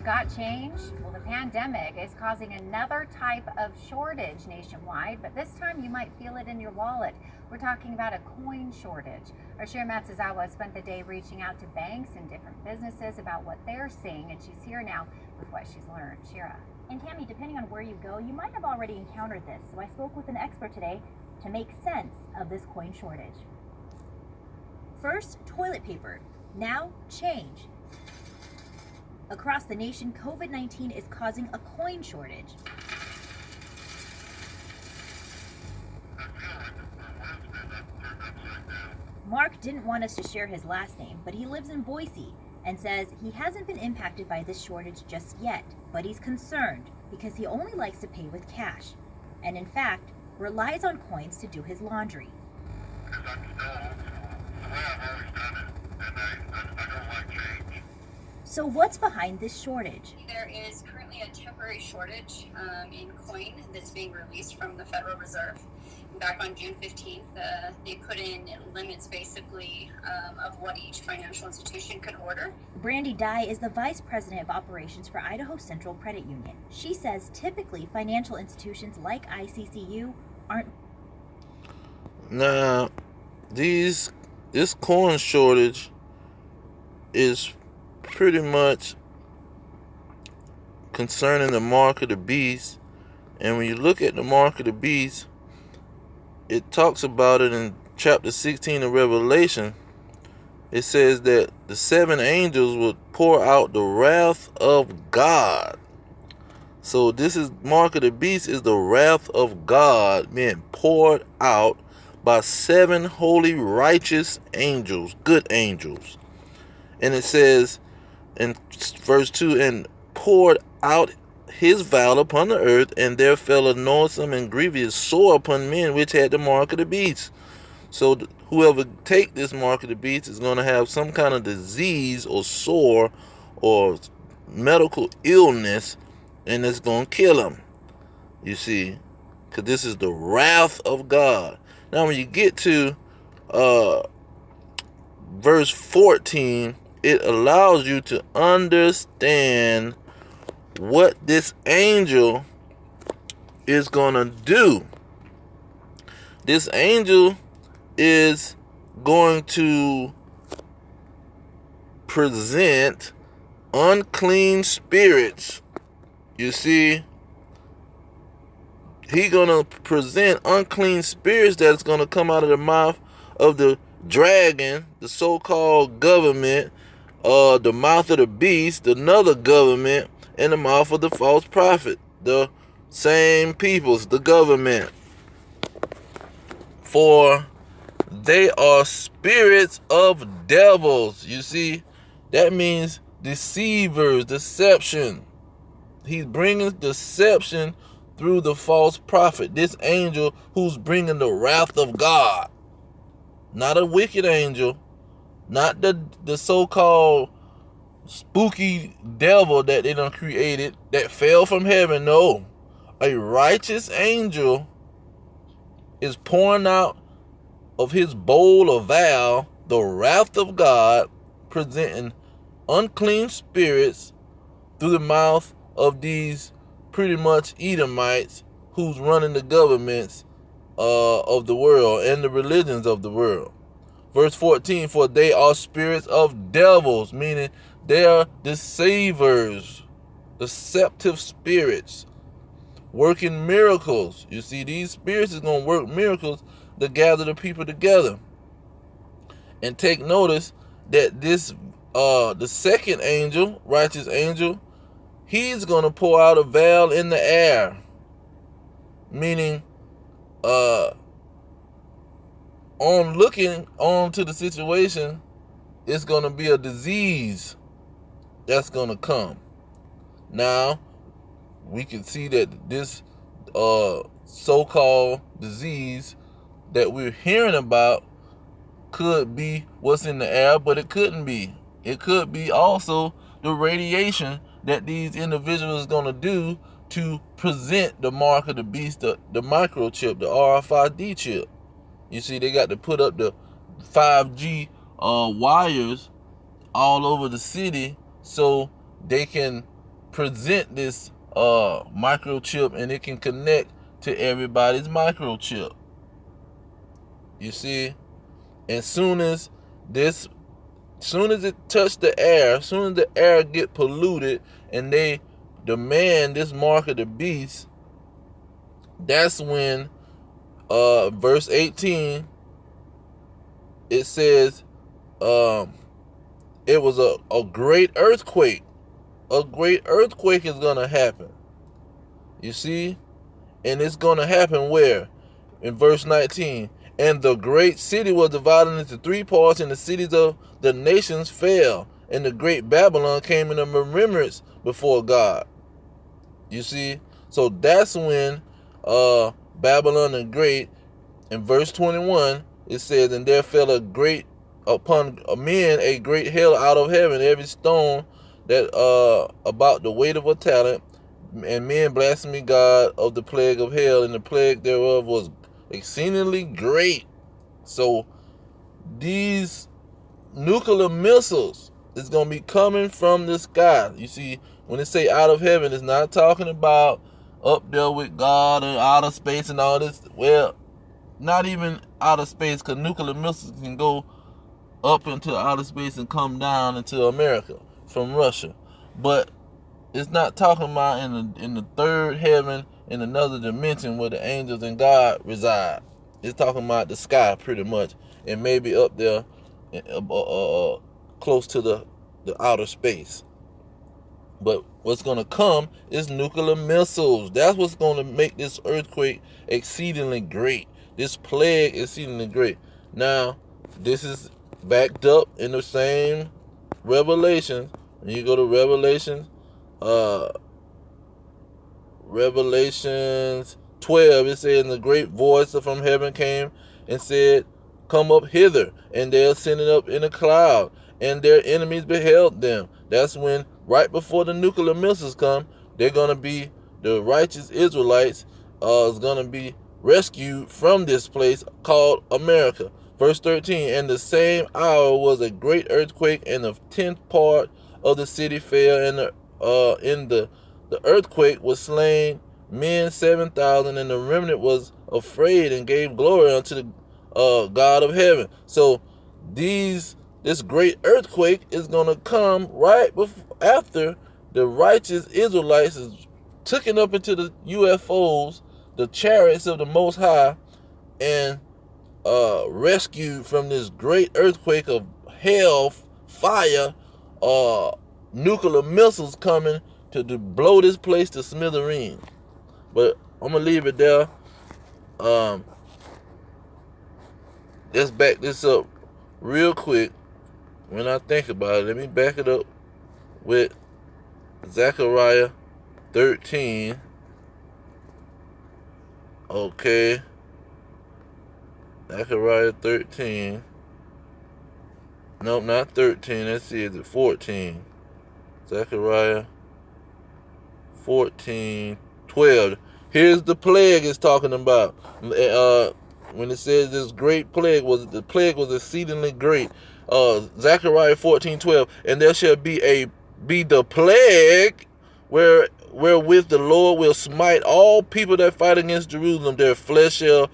got change? Well, the pandemic is causing another type of shortage nationwide, but this time you might feel it in your wallet. We're talking about a coin shortage. Our Shira Matsuzawa spent the day reaching out to banks and different businesses about what they're seeing, and she's here now with what she's learned. Shira. And Tammy, depending on where you go, you might have already encountered this, so I spoke with an expert today to make sense of this coin shortage. First, toilet paper. Now, change. Across the nation, COVID-19 is causing a coin shortage. Mark didn't want us to share his last name, but he lives in Boise and says he hasn't been impacted by this shortage just yet, but he's concerned because he only likes to pay with cash, and in fact, relies on coins to do his laundry. Because I'm still old school, the way I've always done it, and I don't like change. So what's behind this shortage? There is currently a temporary shortage in coin that's being released from the Federal Reserve. Back on June 15th, they put in limits basically of what each financial institution could order. Brandy Dye is the Vice President of Operations for Idaho Central Credit Union. She says typically financial institutions like ICCU aren't. Now, this coin shortage is pretty much concerning the mark of the beast. And when you look at the mark of the beast, it talks about it in chapter 16 of Revelation. It says that the 7 angels would pour out the wrath of God. So this is mark of the beast is the wrath of God being poured out by 7 holy righteous angels, good angels. And it says in verse 2, and poured out his vow upon the earth, and there fell a noisome and grievous sore upon men which had the mark of the beast. So whoever take this mark of the beast is going to have some kind of disease or sore or medical illness, and it's going to kill him. You see, because this is the wrath of God. Now when you get to verse 14, it allows you to understand what this angel is going to do. This angel is going to present unclean spirits. You see, he's going to present unclean spirits that's going to come out of the mouth of the dragon, the so-called government, the mouth of the beast, another government, and the mouth of the false prophet, the same peoples, the government. For they are spirits of devils. You see, that means deceivers, deception. He's bringing deception through the false prophet, this angel who's bringing the wrath of God. Not a wicked angel, not the so-called spooky devil that they done created that fell from heaven. No, a righteous angel is pouring out of his bowl of vow the wrath of God, presenting unclean spirits through the mouth of these pretty much Edomites who's running the governments of the world and the religions of the world. Verse 14, for they are spirits of devils, meaning they are deceivers, deceptive spirits, working miracles. You see, these spirits is going to work miracles to gather the people together. And take notice that this, the second angel, righteous angel, he's going to pour out a veil in the air, meaning on looking on to the situation, it's going to be a disease that's going to come. Now, we can see that this so-called disease that we're hearing about could be what's in the air, but it couldn't be. It could be also the radiation that these individuals are going to do to present the mark of the beast, the microchip, the RFID chip. You see, they got to put up the 5G wires all over the city so they can present this microchip, and it can connect to everybody's microchip. You see, and soon as it touched the air, as soon as the air get polluted, and they demand this mark of the beast, that's when verse 18, it says it was a great earthquake. A great earthquake is going to happen. You see? And it's going to happen where? In verse 19. And the great city was divided into 3 parts, and the cities of the nations fell. And the great Babylon came in a remembrance before God. You see? So that's when Babylon the Great, in verse 21, it says, and there fell upon men a great hail out of heaven, every stone that about the weight of a talent, and men blasphemed God of the plague of hell, and the plague thereof was exceedingly great. So these nuclear missiles is going to be coming from the sky. You see, when it say out of heaven, it's not talking about up there with God and outer space and all this. Well, not even outer space, because nuclear missiles can go up into outer space and come down into America from Russia. But it's not talking about in the third heaven, in another dimension where the angels and God reside. It's talking about the sky pretty much, and maybe up there close to the outer space. But what's going to come is nuclear missiles. That's what's going to make this earthquake exceedingly great. This plague exceedingly great. Now, this is backed up in the same Revelation. When you go to Revelations 12, it says, and the great voice from heaven came and said, come up hither. And they ascended up in a cloud, and their enemies beheld them. That's when, right before the nuclear missiles come, they're going to be, the righteous Israelites is going to be rescued from this place called America. Verse 13, and the same hour was a great earthquake, and the 10th part of the city fell, and in the earthquake was slain men 7,000, and the remnant was afraid and gave glory unto the God of heaven. So this great earthquake is going to come right after the righteous Israelites is taken up into the UFOs, the chariots of the Most High, and rescued from this great earthquake of hell, fire, nuclear missiles coming to blow this place to smithereens. But I'm gonna leave it there. Let's back this up real quick. When I think about it, let me back it up with Zechariah 13. Okay. Zechariah 13. Nope, not 13. Let's see, is it 14? Zechariah 14, 12. Here's the plague it's talking about. When it says this great plague was exceedingly great. Zechariah 14, 12. And there shall be the plague wherewith the Lord will smite all people that fight against Jerusalem. Their flesh shall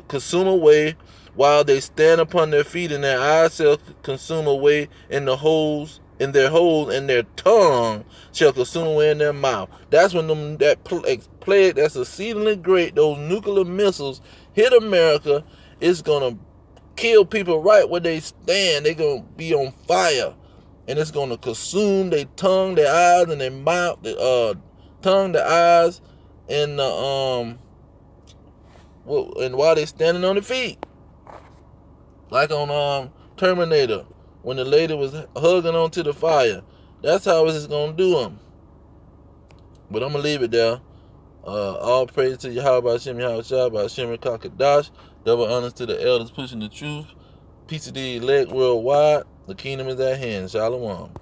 consume away while they stand upon their feet, and their eyes shall consume away in their holes, and their tongue shall consume away in their mouth. That's when that plague that's exceedingly great, those nuclear missiles hit America. It's gonna kill people right where they stand. They're gonna be on fire, and it's gonna consume their tongue, their eyes, and their mouth. Tongue, their eyes, and and while they're standing on their feet, like on Terminator, when the lady was hugging onto the fire. That's how it's gonna do them. But I'm gonna leave it there. All praise to Yahweh Hashem Yahweh Shah by Hashem Kakadash. Double honors to the elders pushing the truth. Peace to the elect worldwide. The kingdom is at hand. Shalom.